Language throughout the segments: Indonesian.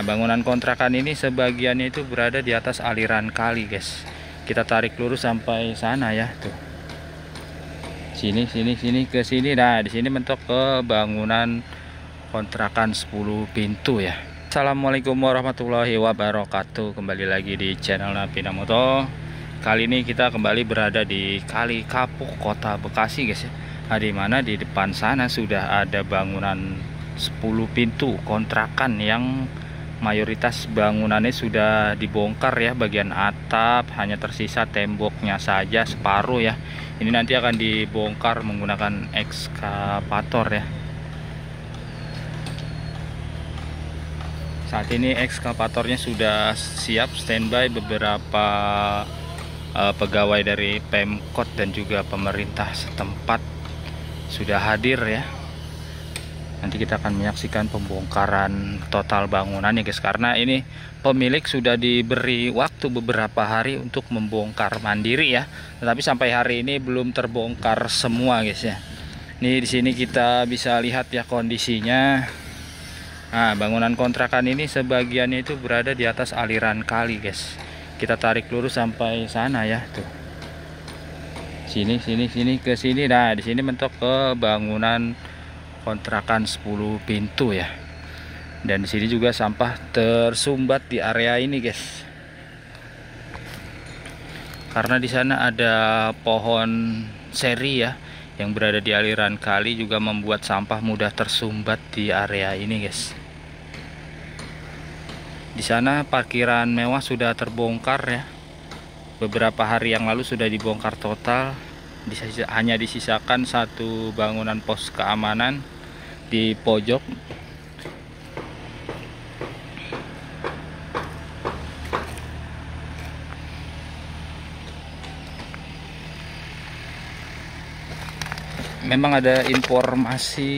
Nah, bangunan kontrakan ini sebagiannya itu berada di atas aliran kali, guys. Kita tarik lurus sampai sana ya, tuh. Sini ke sini. Nah, di sini mentok ke bangunan kontrakan 10 pintu ya. Assalamualaikum warahmatullahi wabarakatuh. Kembali lagi di channel Napina Moto. Kali ini kita kembali berada di Kali Kapuk, Kota Bekasi, guys ya. Nah, di mana di depan sana sudah ada bangunan 10 pintu kontrakan yang mayoritas bangunannya sudah dibongkar ya. Bagian atap hanya tersisa temboknya saja separuh ya. Ini nanti akan dibongkar menggunakan ekskavator ya. Saat ini ekskavatornya sudah siap standby. Beberapa pegawai dari Pemkot dan juga pemerintah setempat sudah hadir ya. Nanti kita akan menyaksikan pembongkaran total bangunan ya guys, karena ini pemilik sudah diberi waktu beberapa hari untuk membongkar mandiri ya. Tetapi sampai hari ini belum terbongkar semua guys ya. Ini di sini kita bisa lihat ya kondisinya. Nah, bangunan kontrakan ini sebagiannya itu berada di atas aliran kali guys. Kita tarik lurus sampai sana ya, tuh. Sini ke sini. Nah, di sini mentok ke bangunan kontrakan 10 pintu ya. Dan di sini juga sampah tersumbat di area ini guys. Karena di sana ada pohon seri ya yang berada di aliran kali, juga membuat sampah mudah tersumbat di area ini guys. Di sana parkiran mewah sudah terbongkar ya. Beberapa hari yang lalu sudah dibongkar total. Hanya disisakan satu bangunan pos keamanan di pojok. Memang ada informasi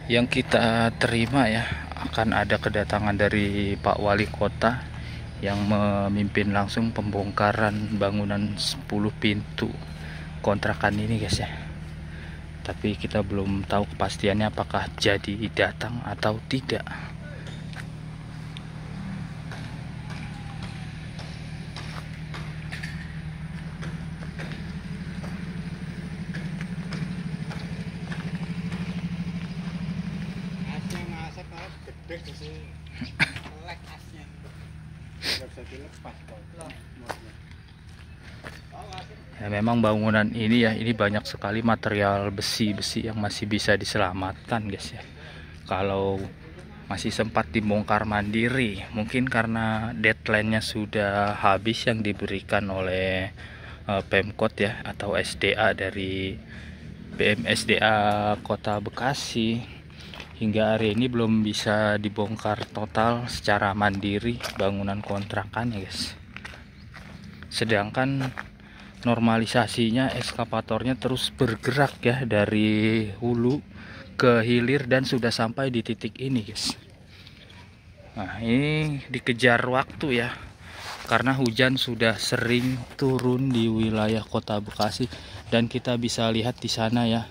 yang kita terima ya, akan ada kedatangan dari Pak Wali Kota yang memimpin langsung pembongkaran bangunan 10 pintu kontrakan ini guys ya. Tapi kita belum tahu kepastiannya apakah jadi datang atau tidak. Ya, memang bangunan ini ya, ini banyak sekali material besi-besi yang masih bisa diselamatkan guys ya. Kalau masih sempat dibongkar mandiri, mungkin karena deadline-nya sudah habis yang diberikan oleh Pemkot ya, atau SDA dari BMSDA Kota Bekasi. Hingga hari ini belum bisa dibongkar total secara mandiri bangunan kontrakan ya guys. Sedangkan normalisasinya ekskavatornya terus bergerak ya dari hulu ke hilir dan sudah sampai di titik ini guys. Nah, ini dikejar waktu ya, karena hujan sudah sering turun di wilayah Kota Bekasi. Dan kita bisa lihat di sana ya,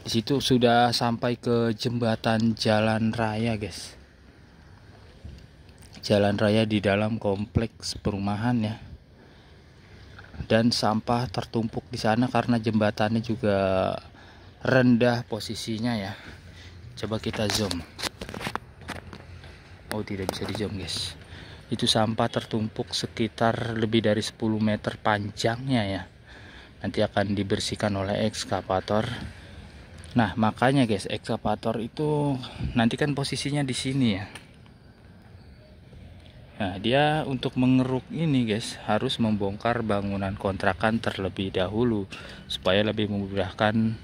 di situ sudah sampai ke jembatan jalan raya guys. Jalan raya di dalam kompleks perumahan ya. Dan sampah tertumpuk di sana karena jembatannya juga rendah posisinya ya. Coba kita zoom. Oh, tidak bisa di zoom guys. Itu sampah tertumpuk sekitar lebih dari 10 meter panjangnya ya. Nanti akan dibersihkan oleh ekskavator. Nah, makanya guys, ekskavator itu nanti kan posisinya di sini ya. Nah, dia untuk mengeruk ini guys harus membongkar bangunan kontrakan terlebih dahulu supaya lebih memudahkan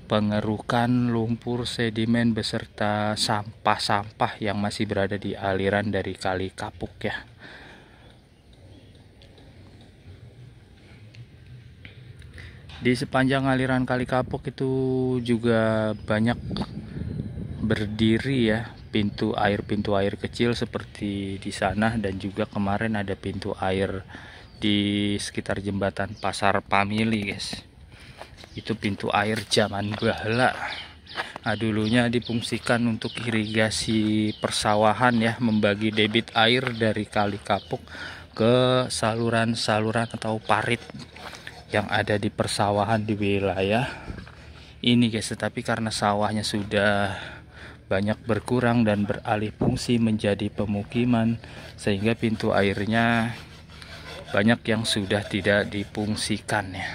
pengerukan lumpur sedimen beserta sampah-sampah yang masih berada di aliran dari Kali Kapuk ya. Di sepanjang aliran Kali Kapuk itu juga banyak berdiri ya pintu air kecil seperti di sana, dan juga kemarin ada pintu air di sekitar jembatan Pasar Pamili guys. Itu pintu air zaman bahala. Dulunya difungsikan untuk irigasi persawahan ya, membagi debit air dari Kali Kapuk ke saluran-saluran atau parit yang ada di persawahan di wilayah ini guys. Tetapi karena sawahnya sudah banyak berkurang dan beralih fungsi menjadi pemukiman, sehingga pintu airnya banyak yang sudah tidak difungsikan ya.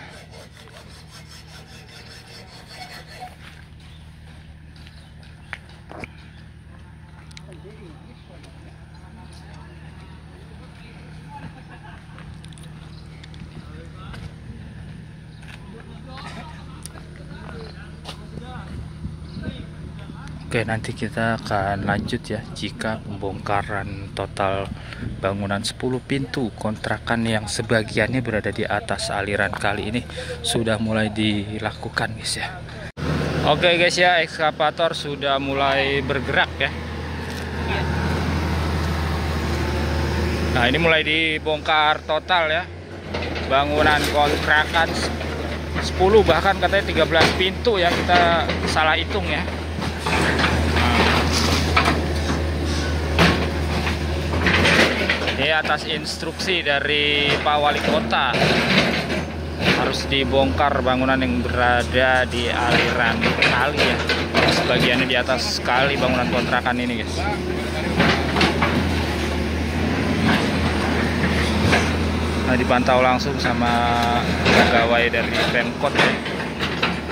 Oke, nanti kita akan lanjut ya jika pembongkaran total bangunan 10 pintu kontrakan yang sebagiannya berada di atas aliran kali ini sudah mulai dilakukan guys ya. Oke guys ya, ekskavator sudah mulai bergerak ya. Nah, ini mulai dibongkar total ya. Bangunan kontrakan 10, bahkan katanya 13 pintu ya, kita salah hitung ya. Ini atas instruksi dari Pak Wali Kota harus dibongkar bangunan yang berada di aliran kali ya. Sebagiannya di atas kali bangunan kontrakan ini guys. Nah, dipantau langsung sama pegawai dari Pemkot ya,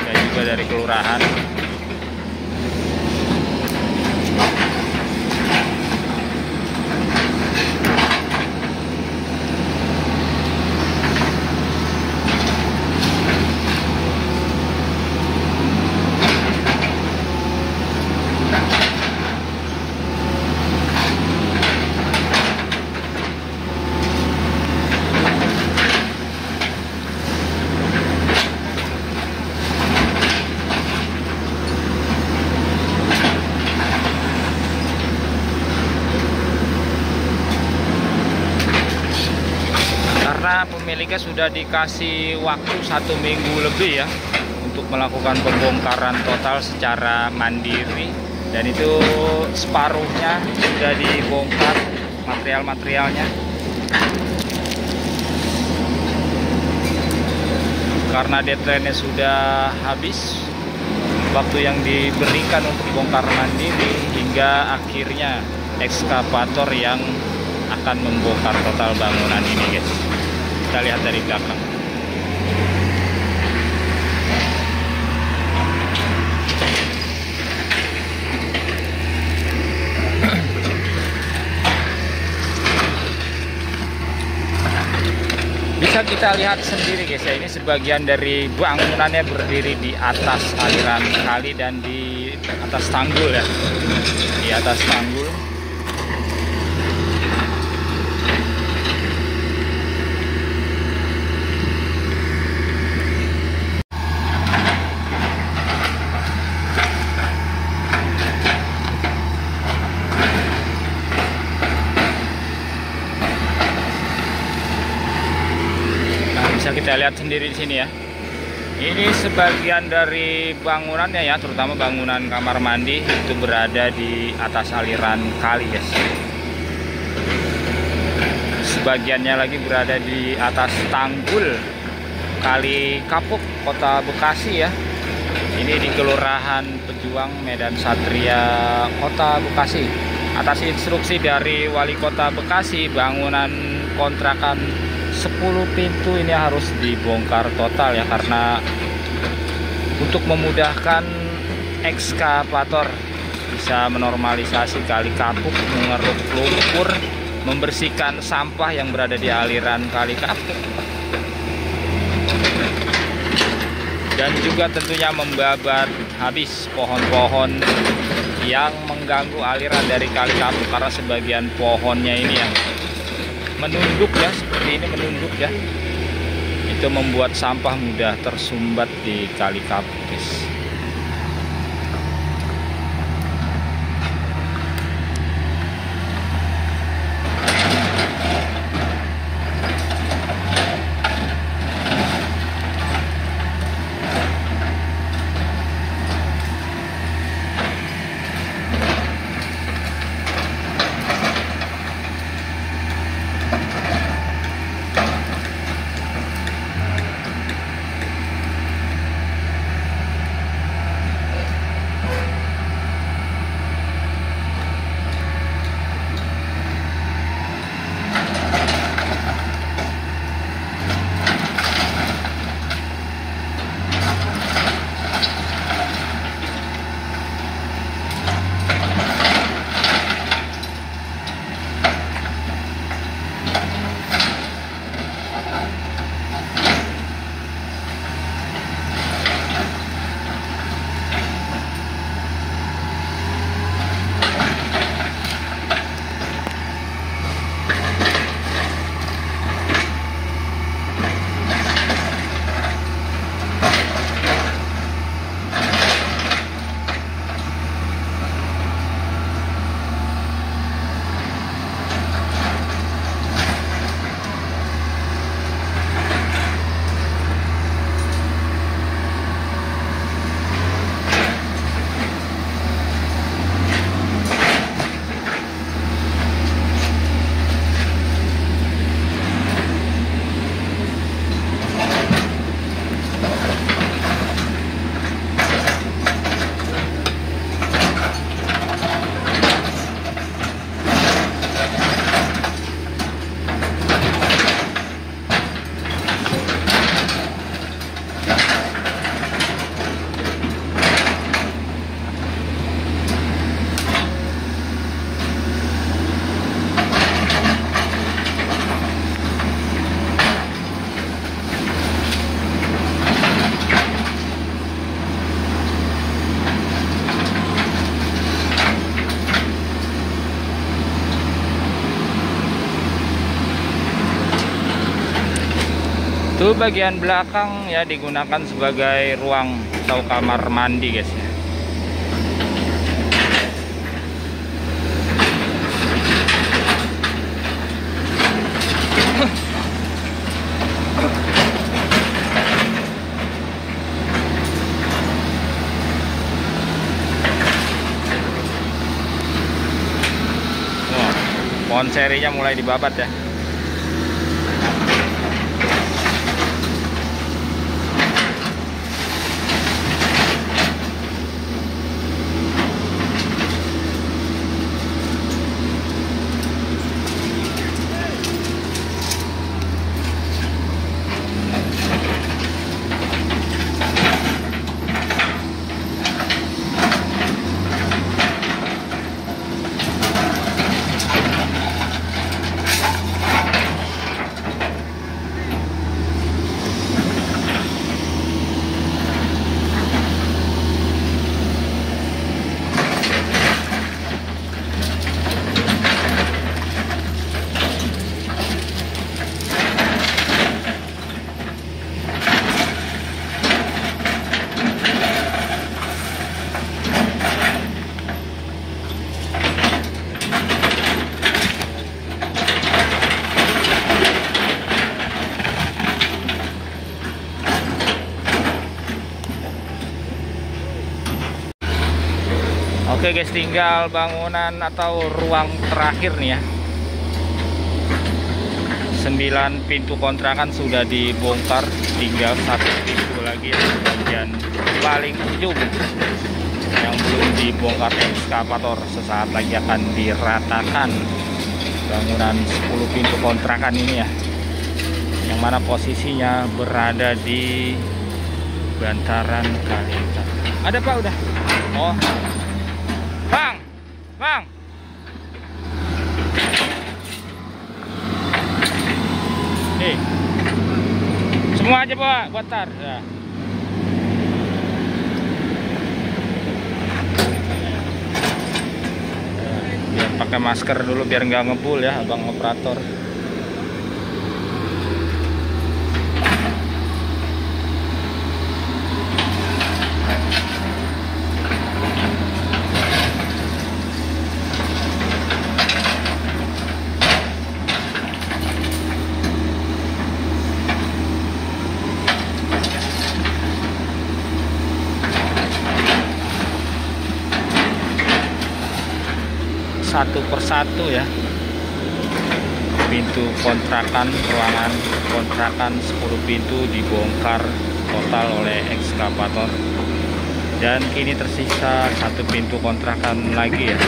dan juga dari kelurahan. Karena pemiliknya sudah dikasih waktu 1 minggu lebih ya untuk melakukan pembongkaran total secara mandiri, dan itu separuhnya sudah dibongkar material-materialnya. Karena deadline-nya sudah habis, waktu yang diberikan untuk bongkar mandiri hingga akhirnya ekskavator yang akan membongkar total bangunan ini guys. Kita lihat dari belakang. Bisa kita lihat sendiri guys ya, ini sebagian dari bangunannya berdiri di atas aliran kali dan di atas tanggul ya. Di atas tanggul. Bisa kita lihat sendiri di sini ya. Ini sebagian dari bangunannya ya, terutama bangunan kamar mandi itu berada di atas aliran kali guys. Sebagiannya lagi berada di atas tanggul Kali Kapuk, Kota Bekasi ya. Ini di Kelurahan Pejuang, Medan Satria, Kota Bekasi. Atas instruksi dari Wali Kota Bekasi, bangunan kontrakan 10 pintu ini harus dibongkar total ya, karena untuk memudahkan ekskavator bisa menormalisasi Kali Kapuk, mengeruk lumpur, membersihkan sampah yang berada di aliran Kali Kapuk, dan juga tentunya membabat habis pohon-pohon yang mengganggu aliran dari Kali Kapuk, karena sebagian pohonnya ini yang menunduk ya, seperti ini menunduk ya, itu membuat sampah mudah tersumbat di Kali Kapuk guys. Itu bagian belakang ya digunakan sebagai ruang atau kamar mandi guys ya. Pohon serinya mulai dibabat ya. Oke guys, tinggal bangunan atau ruang terakhir nih ya. 9 pintu kontrakan sudah dibongkar, tinggal 1 pintu lagi ya, bagian paling ujung yang belum dibongkar ekskavator. Sesaat lagi akan diratakan bangunan 10 pintu kontrakan ini ya, yang mana posisinya berada di bantaran kali. Ada Pak udah? Oh Bang. Nih. Semua aja Pak, buat tar. Ya. Biar pakai masker dulu biar nggak ngebul ya, Abang operator. Satu persatu ya, pintu kontrakan, ruangan kontrakan 10 pintu dibongkar total oleh ekskavator, dan kini tersisa 1 pintu kontrakan lagi ya.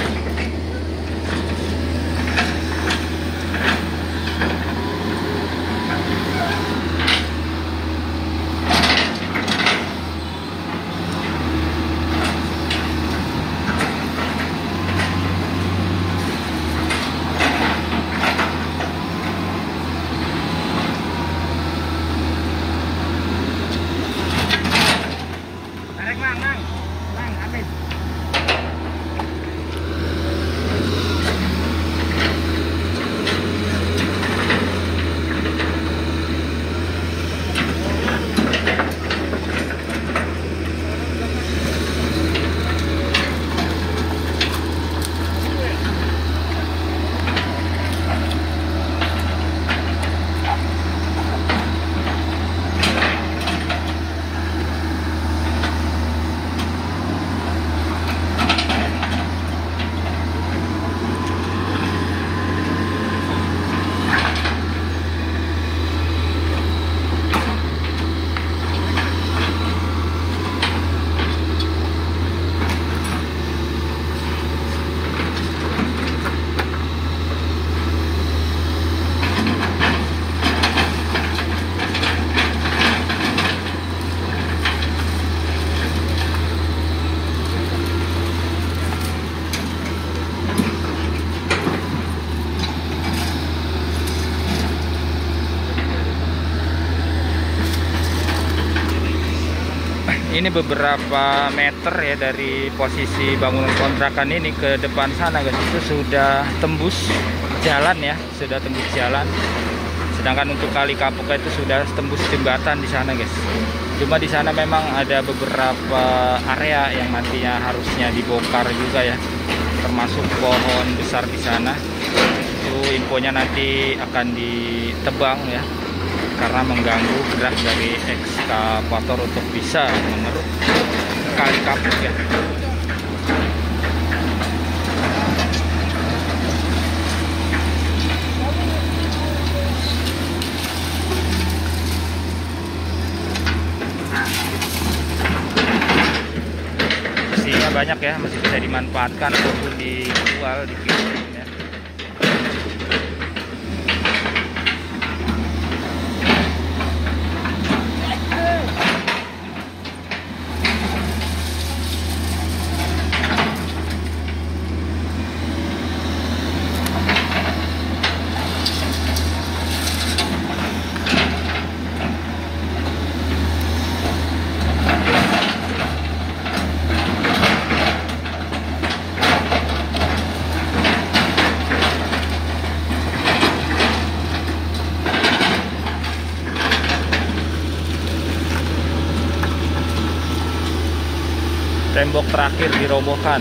Ini beberapa meter ya dari posisi bangunan kontrakan ini ke depan sana guys, itu sudah tembus jalan ya, sudah tembus jalan Sedangkan untuk Kali Kapuk itu sudah tembus jembatan di sana, guys. Cuma di sana memang ada beberapa area yang nantinya harusnya dibongkar juga ya, termasuk pohon besar di sana. Itu infonya nanti akan ditebang ya, karena mengganggu gerak dari ekskavator untuk bisa mengeruk Kali Kapuk ya. Mesinnya banyak ya, masih bisa dimanfaatkan ataupun dijual, dikirim ya. Tembok terakhir dirobohkan.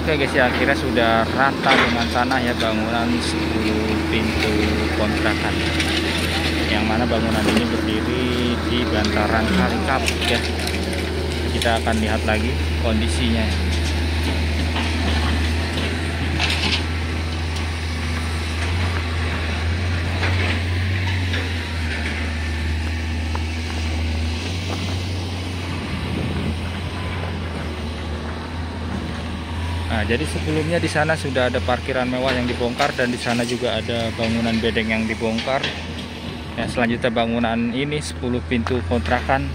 Oke guys ya, akhirnya sudah rata dengan tanah ya bangunan 10 pintu kontrakan, yang mana bangunan ini berdiri di bantaran Kali Kapuk ya. Kita akan lihat lagi kondisinya. Nah, jadi sebelumnya di sana sudah ada parkiran mewah yang dibongkar, dan di sana juga ada bangunan bedeng yang dibongkar. Ya, selanjutnya bangunan ini 10 pintu kontrakan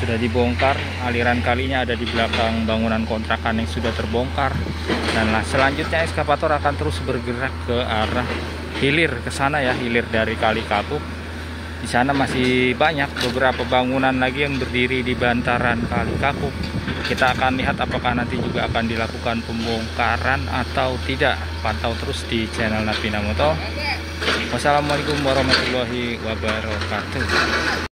sudah dibongkar. Aliran kalinya ada di belakang bangunan kontrakan yang sudah terbongkar. Dan selanjutnya ekskavator akan terus bergerak ke arah hilir ke sana ya, hilir dari Kali Kapuk. Di sana masih banyak beberapa bangunan lagi yang berdiri di bantaran Kali Kapuk. Kita akan lihat apakah nanti juga akan dilakukan pembongkaran atau tidak. Pantau terus di channel Napina Moto. Wassalamualaikum warahmatullahi wabarakatuh.